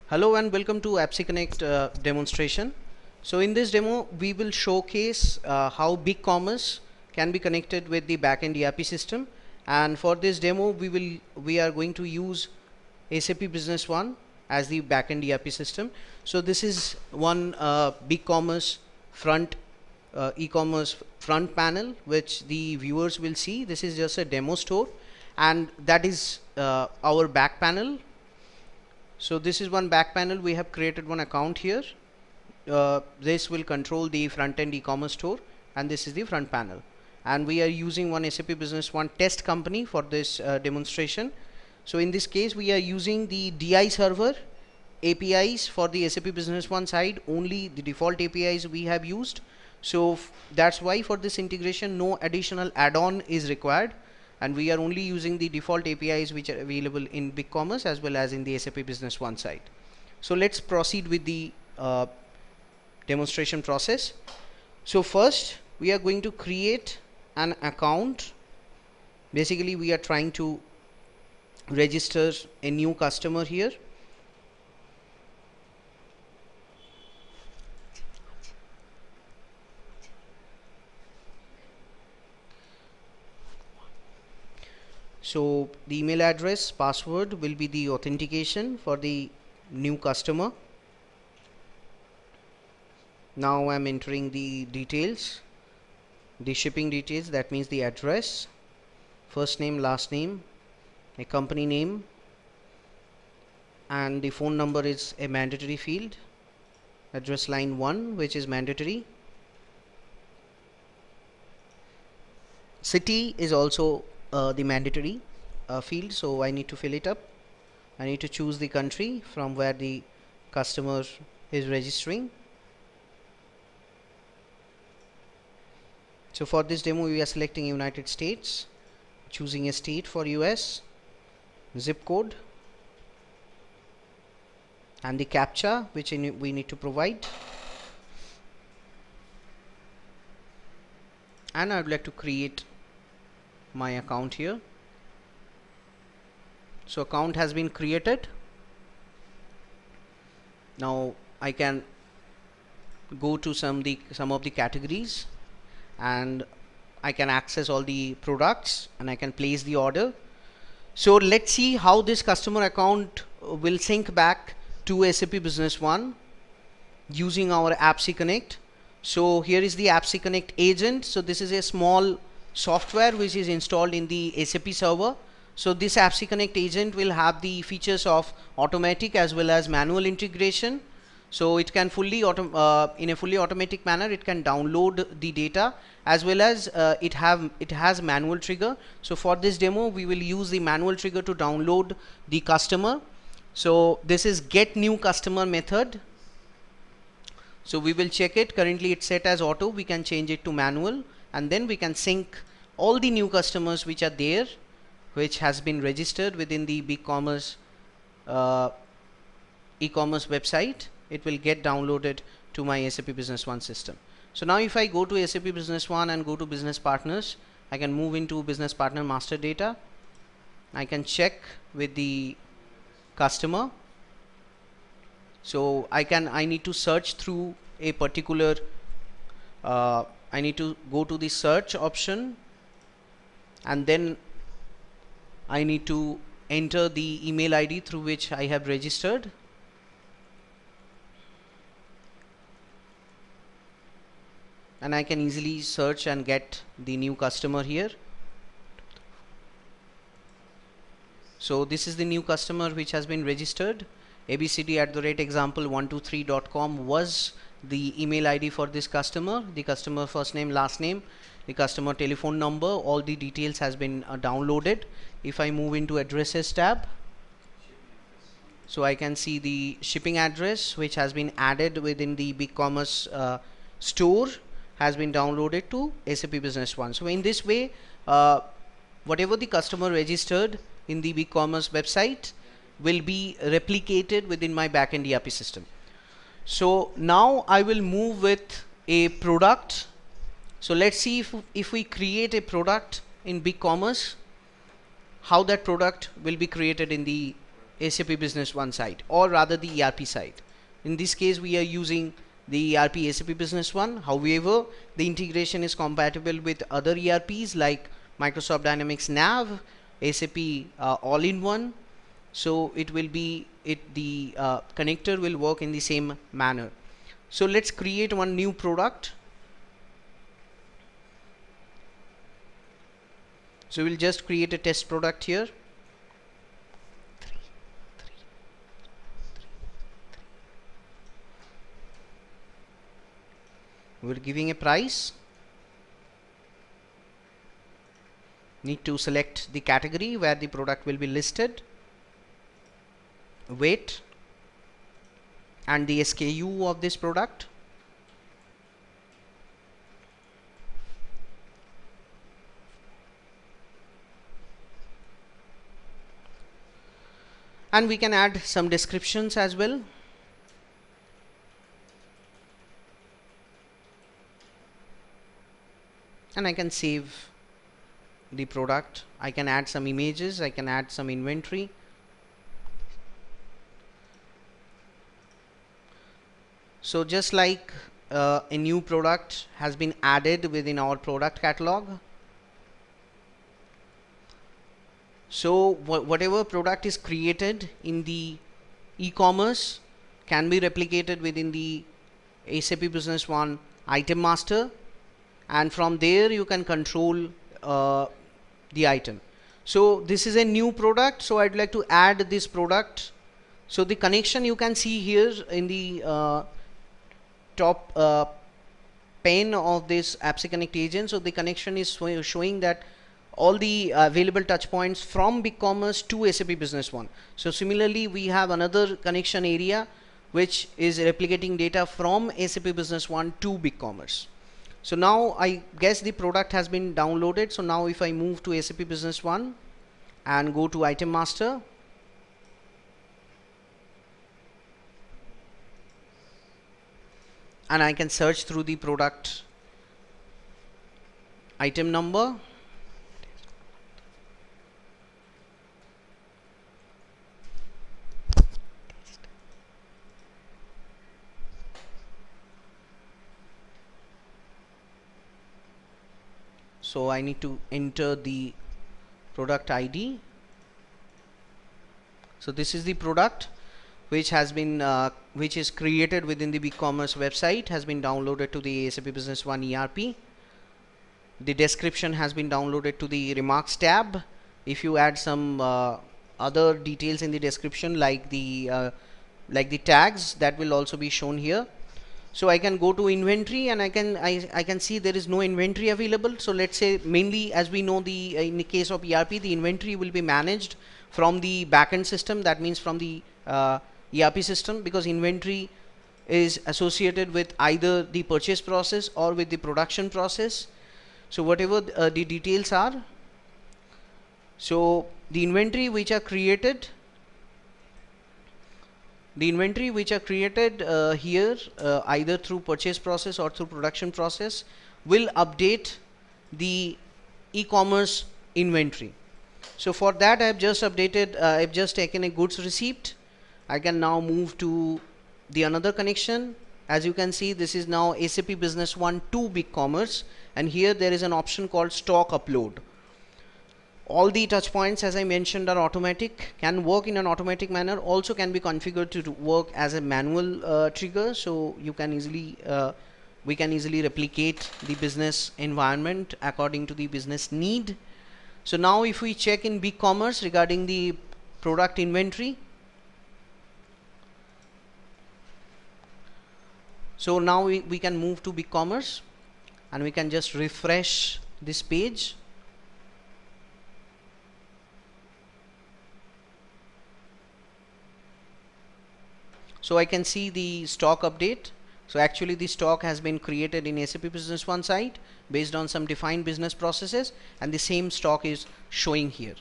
Hello and welcome to AppSy Connect demonstration. So in this demo we will showcase how BigCommerce can be connected with the backend ERP system, and for this demo we are going to use SAP Business One as the backend ERP system. So this is one BigCommerce front e-commerce front panel which the viewers will see. This is just a demo store, and that is our back panel. So this is one back panel. We have created one account here. This will control the front end e-commerce store, and this is the front panel. And we are using one SAP Business One test company for this demonstration. So in this case we are using the DI server APIs for the SAP Business One side. Only the default APIs we have used. So that's why for this integration no additional add-on is required, and we are only using the default APIs which are available in BigCommerce as well as in the SAP Business One side. So let's proceed with the demonstration process. So first we are going to create an account. Basically we are trying to register a new customer here. So the email address, password will be the authentication for the new customer. Now I'm entering the details, the shipping details, that means the address, first name, last name, a company name, and the phone number is a mandatory field, address line 1 which is mandatory, city is also the mandatory field, so I need to fill it up. I need to choose the country from where the customer is registering. So for this demo we are selecting United States, choosing a state for US, zip code, and the CAPTCHA which we need to provide. And I would like to create my account here. So account has been created. Now I can go to some of the categories, and I can access all the products, and I can place the order. So let's see how this customer account will sync back to SAP Business One using our AppSy Connect. So here is the AppSy Connect agent. So this is a small software which is installed in the SAP server. So this AppSy Connect agent will have the features of automatic as well as manual integration. So it can in a fully automatic manner it can download the data, as well as it has manual trigger. So for this demo we will use the manual trigger to download the customer. So this is get new customer method. So we will check it. Currently it's set as auto. We can change it to manual, and then we can sync all the new customers which are there, which has been registered within the BigCommerce e-commerce website. It will get downloaded to my SAP Business One system. So now if I go to SAP Business One and go to business partners, I can move into business partner master data. I can check with the customer. So I need to search through a particular I need to go to the search option, and then I need to enter the email ID through which I have registered. And I can easily search and get the new customer here. So this is the new customer which has been registered. abcd@example123.com was the email ID for this customer. The customer first name, last name, the customer telephone number, all the details has been downloaded. If I move into addresses tab, so I can see the shipping address which has been added within the BigCommerce store has been downloaded to SAP Business One. So in this way whatever the customer registered in the BigCommerce website will be replicated within my backend ERP system. So now I will move with a product. So let's see if we create a product in BigCommerce, how that product will be created in the SAP Business One side, or rather the ERP side. In this case, we are using the ERP SAP Business One. However, the integration is compatible with other ERPs like Microsoft Dynamics Nav, SAP All-in-One. So it will be the connector will work in the same manner. So let's create one new product. So we'll just create a test product here. We're giving a price. Need to select the category where the product will be listed, weight, and the SKU of this product. And we can add some descriptions as well. And I can save the product. I can add some images, I can add some inventory. So just like a new product has been added within our product catalog, so whatever product is created in the e-commerce can be replicated within the SAP Business One item master, and from there you can control the item. So this is a new product, so I'd like to add this product. So the connection you can see here in the top pane of this AppSec Connect agent. So the connection is showing that all the available touch points from BigCommerce to SAP Business One. So similarly, we have another connection area which is replicating data from SAP Business One to BigCommerce. So now I guess the product has been downloaded. So now if I move to SAP Business One and go to Item Master, and I can search through the product item number. So I need to enter the product ID. So this is the product which has been which is created within the BigCommerce website, has been downloaded to the SAP Business One ERP. The description has been downloaded to the remarks tab. If you add some other details in the description like the tags, that will also be shown here. So I can go to inventory and I can see there is no inventory available. So let's say, mainly as we know, in the case of ERP, the inventory will be managed from the backend system, that means from the ERP system, because inventory is associated with either the purchase process or with the production process. So whatever the details are, so the inventory which are created here either through purchase process or through production process will update the e-commerce inventory. So for that I have just updated, I've just taken a goods receipt. I can now move to the another connection. As you can see, this is now SAP Business One to BigCommerce, and here there is an option called stock upload. All the touch points, as I mentioned, are automatic, can work in an automatic manner, also can be configured to work as a manual trigger. So you can easily we can easily replicate the business environment according to the business need. So now if we check in BigCommerce regarding the product inventory, so now we can move to BigCommerce and we can just refresh this page. So I can see the stock update. So actually the stock has been created in SAP Business One site based on some defined business processes, and the same stock is showing here.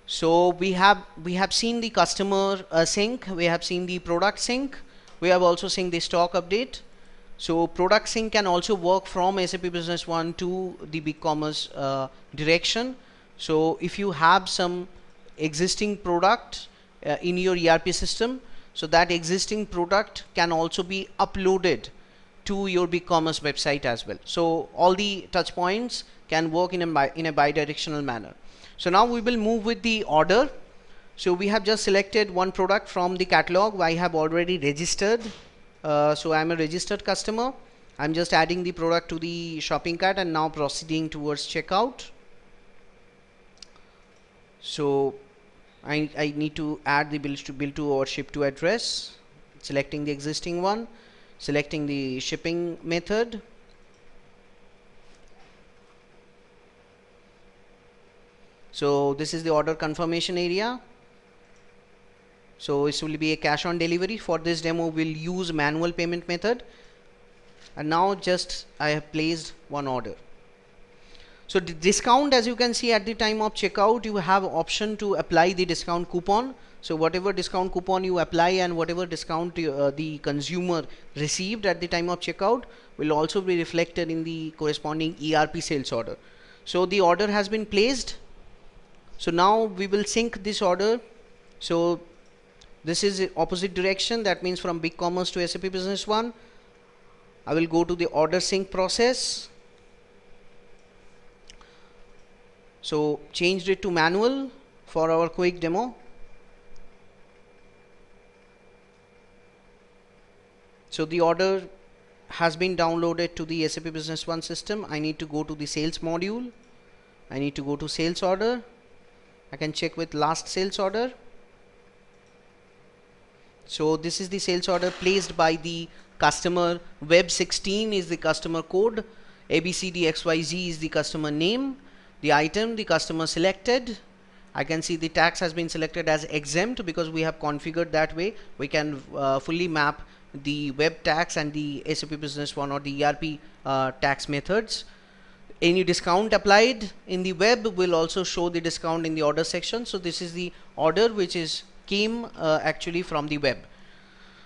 So we have seen the customer sync, we have seen the product sync, we have also seen the stock update. So product sync can also work from SAP Business One to the BigCommerce direction. So if you have some existing product in your ERP system, so that existing product can also be uploaded to your BigCommerce website as well. So all the touch points can work in a bi-directional manner. So now we will move with the order. So we have just selected one product from the catalog. I have already registered. So I'm a registered customer. I'm just adding the product to the shopping cart and now proceeding towards checkout. So I need to add the bill to or ship to address, selecting the existing one, selecting the shipping method. So this is the order confirmation area. So this will be a cash on delivery. For this demo we'll use manual payment method, and now just I have placed one order. So the discount, as you can see, at the time of checkout you have option to apply the discount coupon. So whatever discount coupon you apply and whatever discount the consumer received at the time of checkout will also be reflected in the corresponding ERP sales order. So the order has been placed. So now we will sync this order. So this is the opposite direction, that means from BigCommerce to SAP Business One. I will go to the order sync process. So changed it to manual for our quick demo. So the order has been downloaded to the SAP Business One system. I need to go to the sales module. I need to go to sales order. I can check with last sales order. So this is the sales order placed by the customer. Web16 is the customer code, ABCDXYZ is the customer name, the item the customer selected. I can see the tax has been selected as exempt because we have configured that way. We can fully map the web tax and the SAP Business One or the ERP tax methods. Any discount applied in the web will also show the discount in the order section. So this is the order which came actually from the web.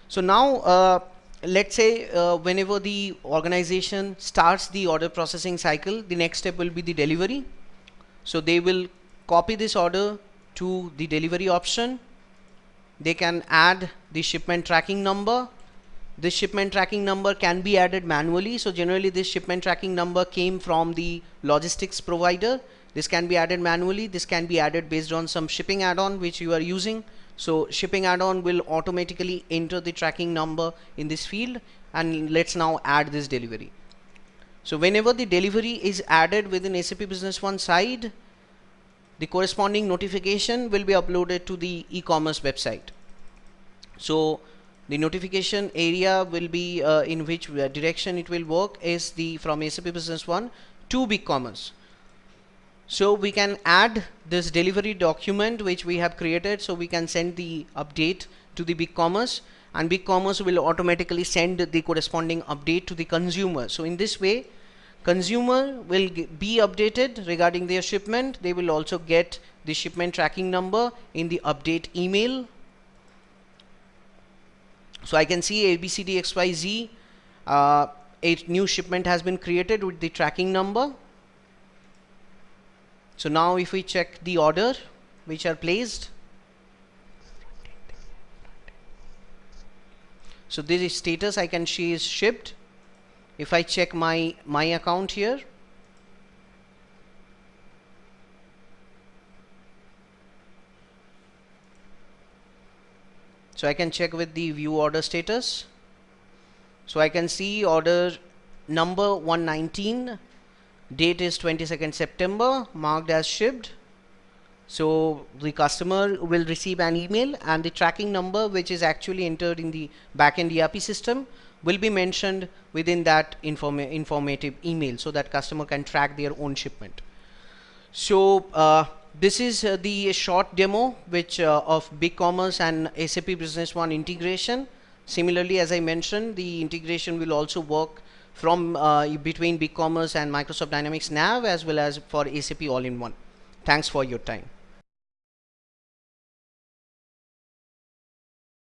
So now let's say whenever the organization starts the order processing cycle, the next step will be the delivery. So they will copy this order to the delivery option. They can add the shipment tracking number. This shipment tracking number can be added manually. So generally this shipment tracking number came from the logistics provider. This can be added manually. This can be added based on some shipping add-on which you are using. So shipping add-on will automatically enter the tracking number in this field, and let's now add this delivery. So whenever the delivery is added within SAP Business One side, the corresponding notification will be uploaded to the e-commerce website. So the notification area will be in which direction it will work is the from SAP Business One to BigCommerce. So we can add this delivery document which we have created, so we can send the update to the BigCommerce, and BigCommerce will automatically send the corresponding update to the consumer. So in this way, consumer will be updated regarding their shipment. They will also get the shipment tracking number in the update email. So I can see ABCDXYZ, a new shipment has been created with the tracking number. So now if we check the order which are placed, so this is status I can see is shipped. If I check my account here, so I can check with the view order status. So I can see order number 119, date is 22nd September, marked as shipped. So the customer will receive an email, and the tracking number which is actually entered in the backend ERP system will be mentioned within that informative email, so that customer can track their own shipment. So this is the short demo which of BigCommerce and SAP Business One integration. Similarly, as I mentioned, the integration will also work from between BigCommerce and Microsoft Dynamics Nav, as well as for SAP All-in-One. Thanks for your time.